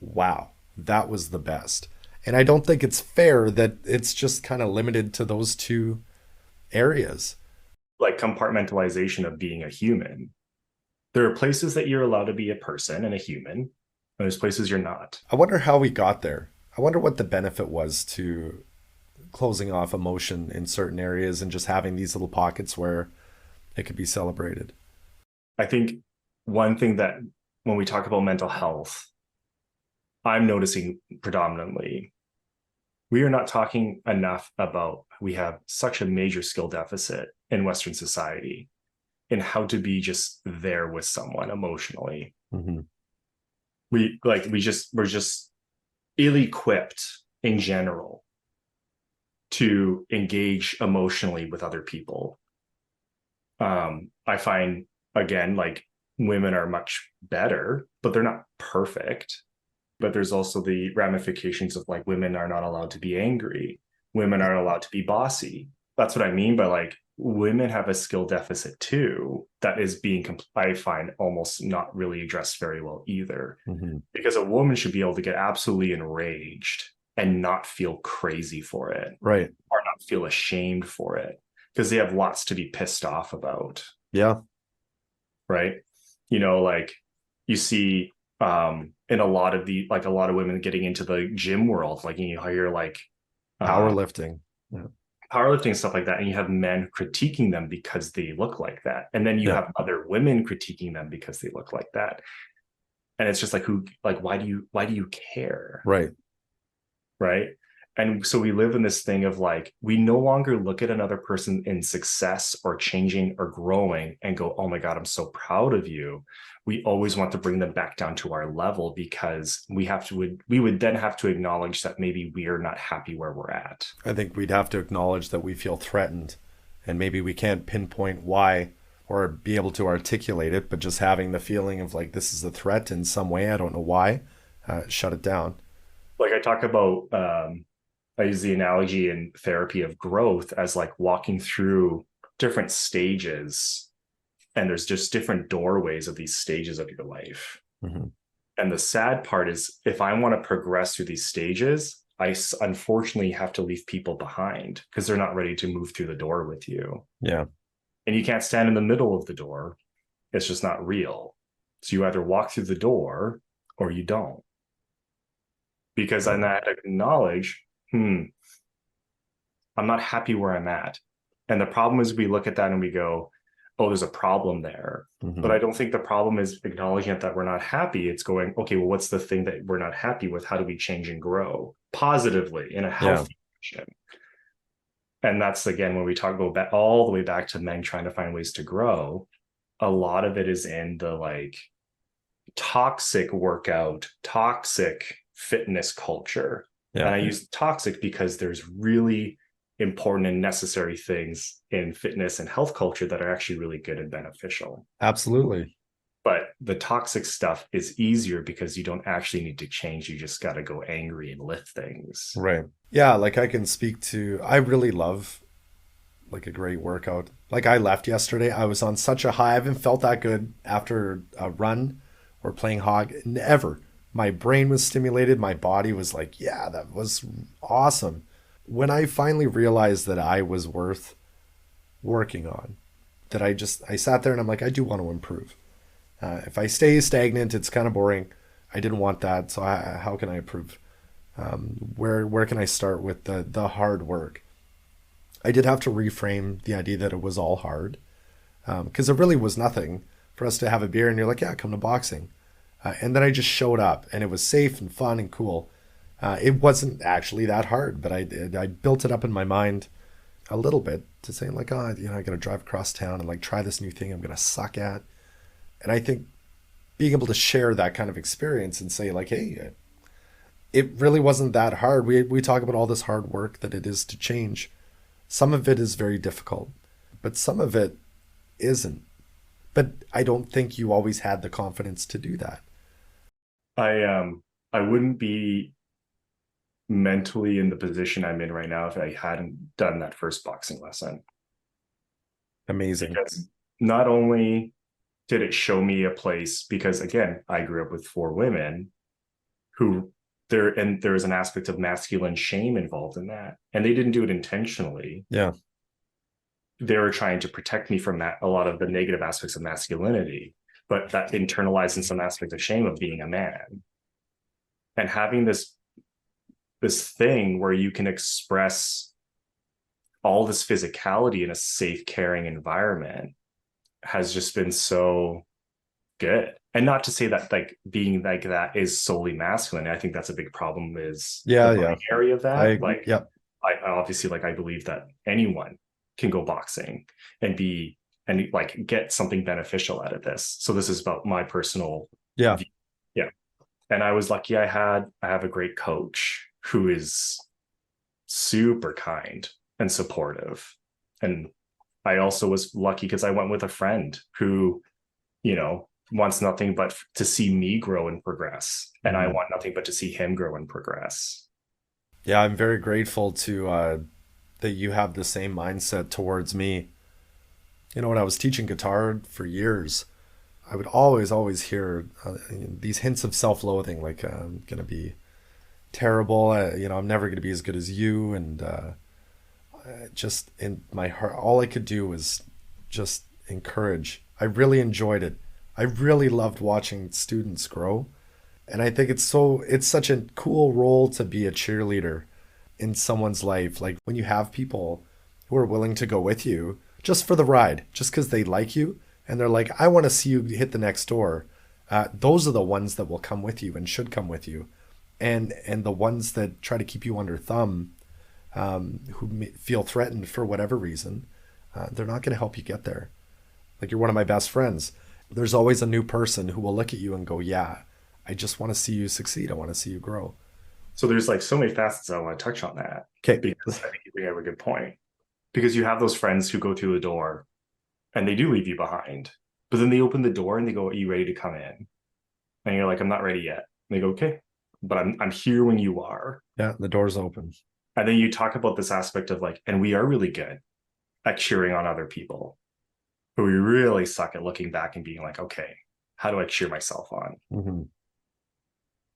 wow, that was the best. And I don't think it's fair that it's just kind of limited to those two areas. Like compartmentalization of being a human. There are places that you're allowed to be a person and a human, and there's places you're not. I wonder how we got there. I wonder what the benefit was to closing off emotion in certain areas and just having these little pockets where it could be celebrated. I think one thing that when we talk about mental health, I'm noticing predominantly, we are not talking enough about, we have such a major skill deficit in Western society in how to be just there with someone emotionally. Mm-hmm. We're just ill-equipped in general to engage emotionally with other people. I find, again, like women are much better, but they're not perfect. But there's also the ramifications of like women are not allowed to be angry. Women aren't allowed to be bossy. That's what I mean by like women have a skill deficit too that is being, I find, almost not really addressed very well either. Mm-hmm. Because a woman should be able to get absolutely enraged and not feel crazy for it. Right. Or not feel ashamed for it, because they have lots to be pissed off about. Yeah. Right. You know, like you see in a lot of women getting into the gym world, like you hear like powerlifting. Yeah. Powerlifting, stuff like that, and you have men critiquing them because they look like that, and then you have other women critiquing them because they look like that, and it's just like, why do you care? Right. And so we live in this thing of like, we no longer look at another person in success or changing or growing and go, oh my God, I'm so proud of you. We always want to bring them back down to our level because we would then have to acknowledge that maybe we are not happy where we're at. I think we'd have to acknowledge that we feel threatened, and maybe we can't pinpoint why or be able to articulate it, but just having the feeling of like, this is a threat in some way. I don't know why. Shut it down. Like I talk about, I use the analogy in therapy of growth as like walking through different stages, and there's just different doorways of these stages of your life. Mm-hmm. And the sad part is, if I want to progress through these stages, I unfortunately have to leave people behind because they're not ready to move through the door with you. Yeah. And you can't stand in the middle of the door. It's just not real. So you either walk through the door or you don't. Because I had to acknowledge, I'm not happy where I'm at. And the problem is we look at that and we go, oh, there's a problem there. Mm-hmm. But I don't think the problem is acknowledging that we're not happy. It's going, okay, well, what's the thing that we're not happy with? How do we change and grow positively in a healthy fashion? And that's, again, when we talk about all the way back to men trying to find ways to grow, a lot of it is in the like toxic workout, toxic fitness culture. Yeah. And I use toxic because there's really important and necessary things in fitness and health culture that are actually really good and beneficial. Absolutely. But the toxic stuff is easier because you don't actually need to change. You just got to go angry and lift things. Right. Yeah. Like I can speak to, I really love like a great workout. Like I left yesterday, I was on such a high. I haven't felt that good after a run or playing hog. Never. My brain was stimulated. My body was like, yeah, that was awesome. When I finally realized that I was worth working on, that I sat there and I'm like, I do want to improve. If I stay stagnant, it's kind of boring. I didn't want that. So how can I improve? Where can I start with the hard work? I did have to reframe the idea that it was all hard, because it really was nothing for us to have a beer and you're like, yeah, come to boxing. And then I just showed up and it was safe and fun and cool. It wasn't actually that hard, but I built it up in my mind a little bit to say like, I got to drive across town and like try this new thing I'm going to suck at. And I think being able to share that kind of experience and say like, hey, it really wasn't that hard. We talk about all this hard work that it is to change. Some of it is very difficult, but some of it isn't. But I don't think you always had the confidence to do that. I wouldn't be mentally in the position I'm in right now if I hadn't done that first boxing lesson. Amazing. Because not only did it show me a place, because again, I grew up with 4 women who there's an aspect of masculine shame involved in that. And they didn't do it intentionally. Yeah. They were trying to protect me from that, a lot of the negative aspects of masculinity, but that internalized in some aspect of shame of being a man. And having this thing where you can express all this physicality in a safe, caring environment has just been so good. And not to say that like being like that is solely masculine. I think that's a big problem is the area of that. I obviously like, I believe that anyone can go boxing and like get something beneficial out of this. So this is about my personal view. Yeah. And I was lucky I have a great coach who is super kind and supportive. And I also was lucky because I went with a friend who, wants nothing but to see me grow and progress. And I want nothing but to see him grow and progress. Yeah, I'm very grateful to that you have the same mindset towards me. When I was teaching guitar for years, I would always hear these hints of self-loathing, like I'm going to be terrible. I'm never going to be as good as you. And just in my heart, all I could do was just encourage. I really enjoyed it. I really loved watching students grow. And I think it's such a cool role to be a cheerleader in someone's life. Like when you have people who are willing to go with you just for the ride, just because they like you and they're like, I want to see you hit the next door. Those are the ones that will come with you and should come with you. And the ones that try to keep you under thumb, feel threatened for whatever reason, they're not going to help you get there. Like, you're one of my best friends. There's always a new person who will look at you and go, yeah, I just want to see you succeed. I want to see you grow. So there's like so many facets I want to touch on that. Okay. Because I think you bring up a good point. Because you have those friends who go through the door and they do leave you behind. But then they open the door and they go, are you ready to come in? And you're like, I'm not ready yet. And they go, okay, but I'm here when you are. Yeah, the door's open. And then you talk about this aspect of like, and we are really good at cheering on other people. But we really suck at looking back and being like, okay, how do I cheer myself on?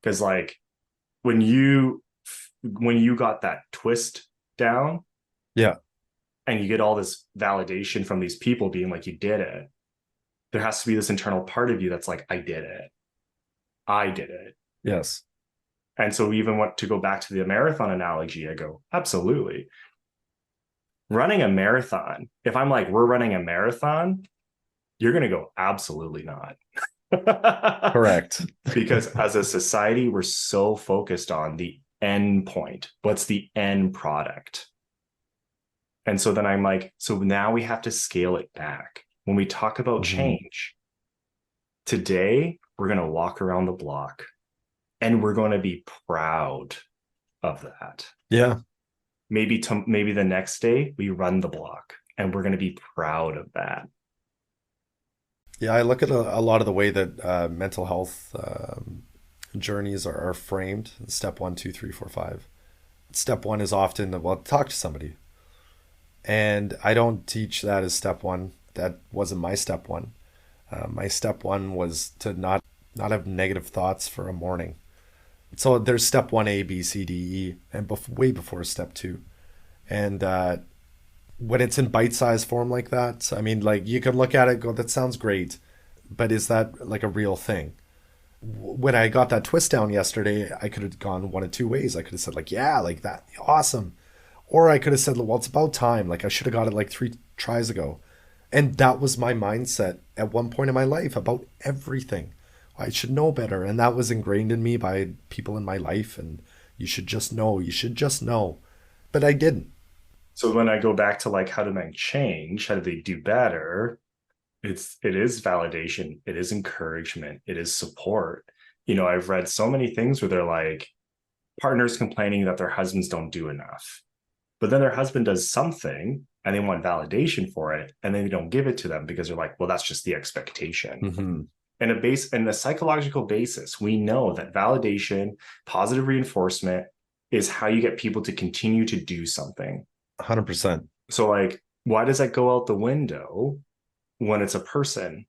Because like when you got that twist down, yeah, and you get all this validation from these people being like, you did it, there has to be this internal part of you that's like, I did it. Yes. And so we even want to go back to the marathon analogy. I go, absolutely. Running a marathon, if I'm like, we're running a marathon, you're going to go, absolutely not. Correct. Because as a society, we're so focused on the end point. What's the end product? And so then I'm like, so now we have to scale it back. When we talk about change, today, we're going to walk around the block and we're going to be proud of that. Yeah. Maybe the next day we run the block and we're going to be proud of that. Yeah, I look at a lot of the way that mental health journeys are framed. Step 1, 2, 3, 4, 5. Step 1 is often, well, talk to somebody. And I don't teach that as step 1. That wasn't my step 1. My step 1 was to not have negative thoughts for a morning. So there's step 1A, B, C, D, E, and way before step 2. And when it's in bite-sized form like that, I mean, like, you can look at it and go, that sounds great, but is that like a real thing? When I got that twist down yesterday, I could have gone one of two ways. I could have said like, yeah, like that, awesome. Or I could have said, well, it's about time. Like, I should have got it like 3 tries ago. And that was my mindset at one point in my life about everything. I should know better. And that was ingrained in me by people in my life. And you should just know. But I didn't. So when I go back to like, how do men change? How do they do better? It is validation. It is encouragement. It is support. You know, I've read so many things where they're like partners complaining that their husbands don't do enough, but then their husband does something and they want validation for it. And then they don't give it to them because they're like, well, that's just the expectation. And a psychological basis, we know that validation, positive reinforcement is how you get people to continue to do something. 100%. So like, why does that go out the window when it's a person?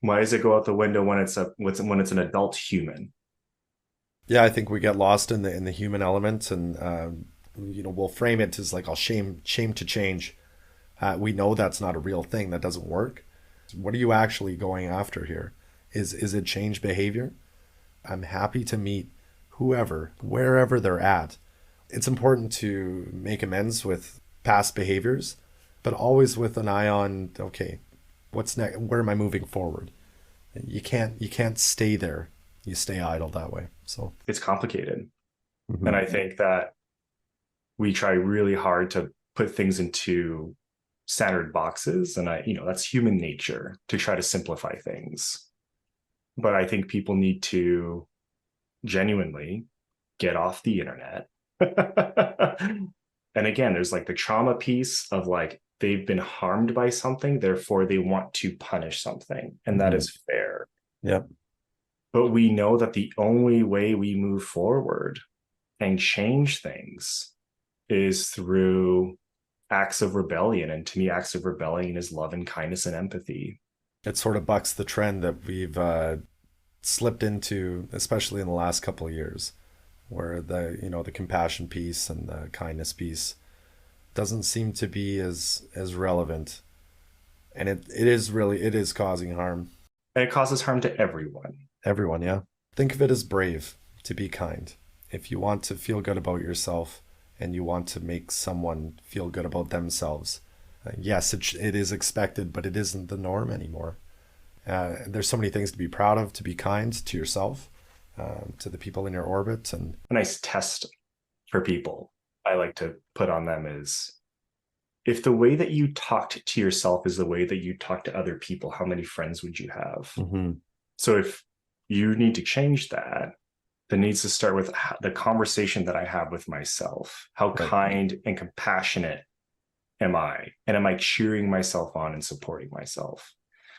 Why does it go out the window when it's an adult human? Yeah, I think we get lost in the human element, and we'll frame it as like, I'll shame to change. We know that's not a real thing. That doesn't work. What are you actually going after here? Is it change behavior? I'm happy to meet whoever, wherever they're at. It's important to make amends with past behaviors, but always with an eye on, okay, what's next? Where am I moving forward? You can't stay there. You stay idle that way. So it's complicated. And I think that we try really hard to put things into standard boxes, and that's human nature to try to simplify things. But I think people need to genuinely get off the internet. And again, there's like the trauma piece of like, they've been harmed by something, therefore they want to punish something. And that is fair. Yep. But we know that the only way we move forward and change things is through acts of rebellion. And to me, acts of rebellion is love and kindness and empathy. It sort of bucks the trend that we've slipped into, especially in the last couple of years, where the compassion piece and the kindness piece doesn't seem to be as relevant. And it is causing harm. And it causes harm to everyone. Everyone, yeah. Think of it as brave to be kind. If you want to feel good about yourself and you want to make someone feel good about themselves, yes, it is expected, but it isn't the norm anymore. There's so many things to be proud of, to be kind to yourself, to the people in your orbit? And a nice test for people I like to put on them is, if the way that you talked to yourself is the way that you talk to other people, how many friends would you have? mm-hmm. So if you need to change that, then needs to start with the conversation that I have with myself. How kind and compassionate am I? And am I cheering myself on and supporting myself?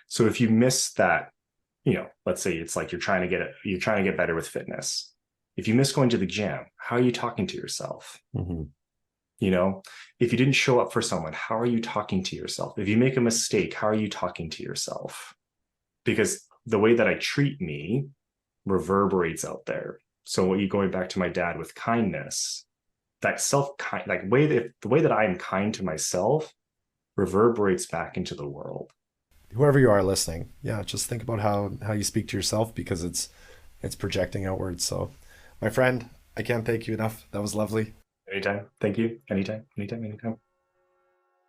So if you miss that, let's say it's like you're trying to get better with fitness. If you miss going to the gym, how are you talking to yourself? Mm-hmm. If you didn't show up for someone, how are you talking to yourself? If you make a mistake, how are you talking to yourself? Because the way that I treat me reverberates out there. So going back to my dad with kindness, that the way that I am kind to myself reverberates back into the world. Whoever you are listening, just think about how you speak to yourself, because it's projecting outwards. So, my friend, I can't thank you enough. That was lovely. Anytime. Thank you. Anytime.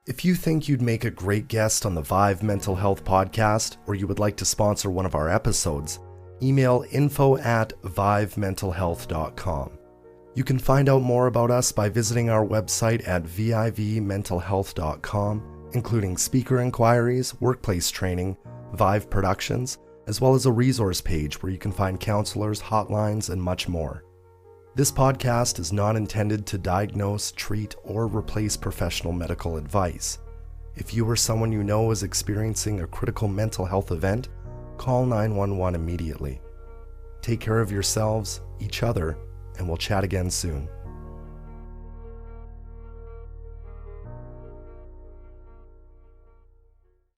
If you think you'd make a great guest on the VIV Mental Health Podcast, or you would like to sponsor one of our episodes, email info@vivmentalhealth.com. You can find out more about us by visiting our website at vivmentalhealth.com, including speaker inquiries, workplace training, VIV productions, as well as a resource page where you can find counselors, hotlines, and much more. This podcast is not intended to diagnose, treat, or replace professional medical advice. If you or someone you know is experiencing a critical mental health event, call 911 immediately. Take care of yourselves, each other, and we'll chat again soon.